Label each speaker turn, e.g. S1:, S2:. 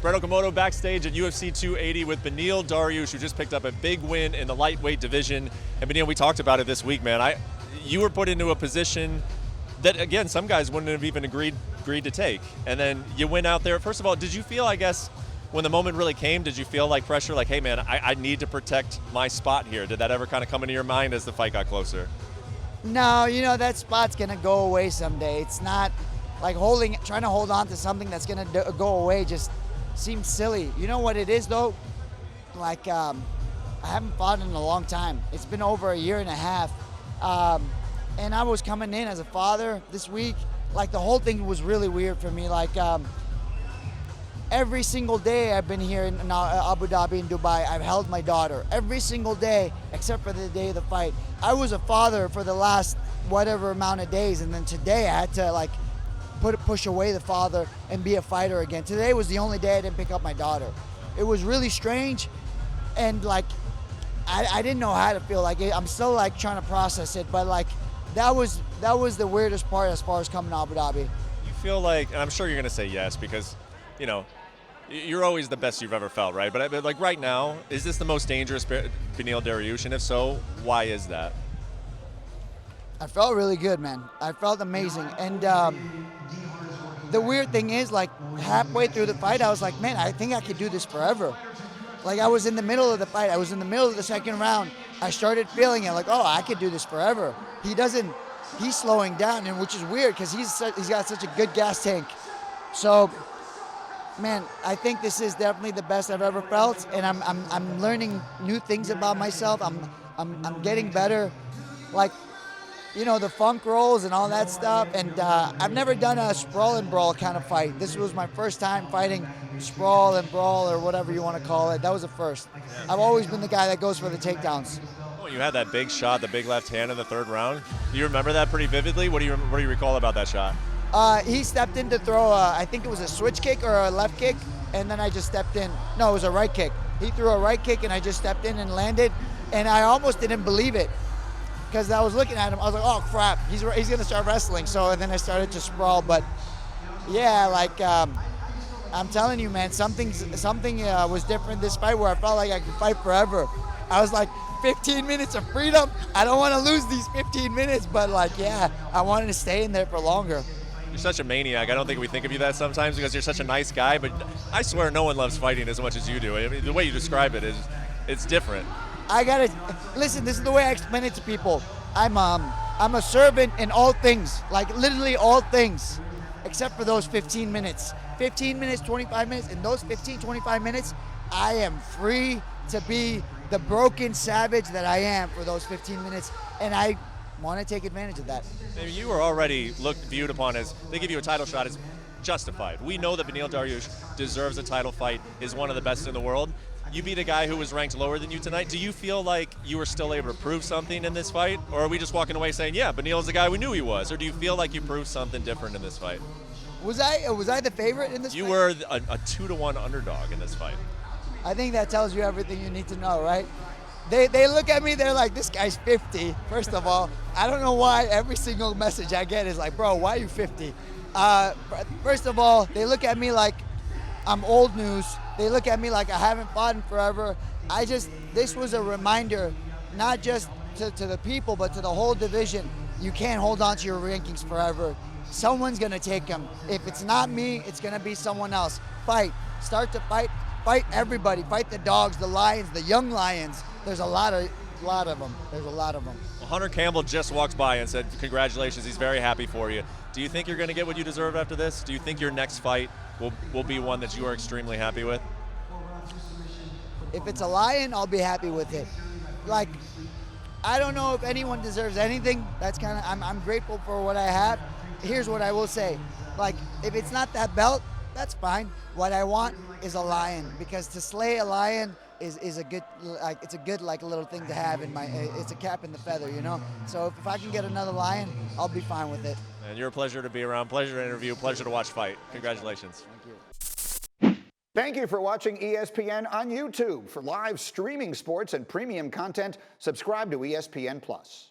S1: Brett Okamoto backstage at UFC 280 with Beneil Dariush, who just picked up a big win in the lightweight division. And Beneil, we talked about it this week, man. You were put into a position that, again, some guys wouldn't have even agreed to take. And then you went out there. First of all, did you feel, I guess, when the moment really came, did you feel like pressure, like, hey, man, I need to protect my spot here? Did that ever kind of come into your mind as the fight got closer?
S2: No, that spot's going to go away someday. It's not like trying to hold on to something that's going to go away just seems silly. You know what it is, though? Like, I haven't fought in a long time. It's been over a year and a half. And I was coming in as a father this week. Like, the whole thing was really weird for me. Like, every single day I've been here in Abu Dhabi and Dubai, I've held my daughter. Every single day, except for the day of the fight. I was a father for the last whatever amount of days, and then today I had to, like, push away the father and be a fighter again. Today was the only day I didn't pick up my daughter. It was really strange, and like I didn't know how to feel. Like, I'm still like trying to process it, but like that was the weirdest part as far as coming to Abu Dhabi.
S1: You feel like, and I'm sure you're going to say yes because, you're always the best you've ever felt, right? But like right now, is this the most dangerous Beneil Dariush? And if so, why is that?
S2: I felt really good, man. I felt amazing. And the weird thing is, like, halfway through the fight, I was like, man, I think I could do this forever. Like, I was in the middle of the fight. I was in the middle of the second round. I started feeling it, like, oh, I could do this forever. He's slowing down, and which is weird because he's got such a good gas tank. So, man, I think this is definitely the best I've ever felt, and I'm learning new things about myself. I'm getting better. Like, the funk rolls and all that stuff. And I've never done a sprawl and brawl kind of fight. This was my first time fighting sprawl and brawl or whatever you want to call it. That was the first. I've always been the guy that goes for the takedowns.
S1: Oh, you had that big shot, the big left hand in the third round. Do you remember that pretty vividly? What do you recall about that shot?
S2: He stepped in to throw, I think it was a switch kick or a left kick, and then I just stepped in. No, it was a right kick. He threw a right kick, and I just stepped in and landed, and I almost didn't believe it. Because I was looking at him, I was like, oh crap, he's going to start wrestling. So then I started to sprawl. But yeah, like I'm telling you, man, something was different this fight where I felt like I could fight forever. I was like, 15 minutes of freedom. I don't want to lose these 15 minutes, but like, yeah, I wanted to stay in there for longer.
S1: You're such a maniac. I don't think we think of you that sometimes because you're such a nice guy, but I swear no one loves fighting as much as you do. I mean, the way you describe it it's different.
S2: I gotta listen. This is the way I explain it to people. I'm a servant in all things, like literally all things, except for those 15 minutes. 15 minutes, 25 minutes. In those 15, 25 minutes, I am free to be the broken savage that I am for those 15 minutes, and I want to take advantage of that.
S1: You were already viewed upon as, they give you a title shot, as justified. We know that Beneil Dariush deserves a title fight, is one of the best in the world. You beat a guy who was ranked lower than you tonight. Do you feel like you were still able to prove something in this fight? Or are we just walking away saying, yeah, Beneil's the guy we knew he was? Or do you feel like you proved something different in this fight?
S2: Was I the favorite in this fight?
S1: You were a 2-1 underdog in this fight.
S2: I think that tells you everything you need to know, right? They look at me, they're like, this guy's 50. First of all, I don't know why every single message I get is like, bro, why are you 50? First of all, they look at me like I'm old news. They look at me like I haven't fought in forever. This was a reminder, not just to the people, but to the whole division. You can't hold on to your rankings forever. Someone's gonna take them. If it's not me, it's gonna be someone else. Fight, start to fight everybody. Fight the dogs, the lions, the young lions. There's a lot of them. There's a lot of them.
S1: Well, Hunter Campbell just walked by and said, congratulations, he's very happy for you. Do you think you're going to get what you deserve after this? Do you think your next fight will be one that you are extremely happy with?
S2: If it's a lion, I'll be happy with it. Like, I don't know if anyone deserves anything. That's kind of, I'm grateful for what I have. Here's what I will say. Like, if it's not that belt, that's fine. What I want is a lion, because to slay a lion is a good, like, it's a good, like, little thing to have in my, it's a cap in the feather, you know? So if I can get another lion, I'll be fine with it.
S1: And you're a pleasure to be around, pleasure to interview, pleasure to watch fight. Congratulations.
S2: Thank you.
S3: Thank you for watching ESPN on YouTube. For live streaming sports and premium content, subscribe to ESPN+.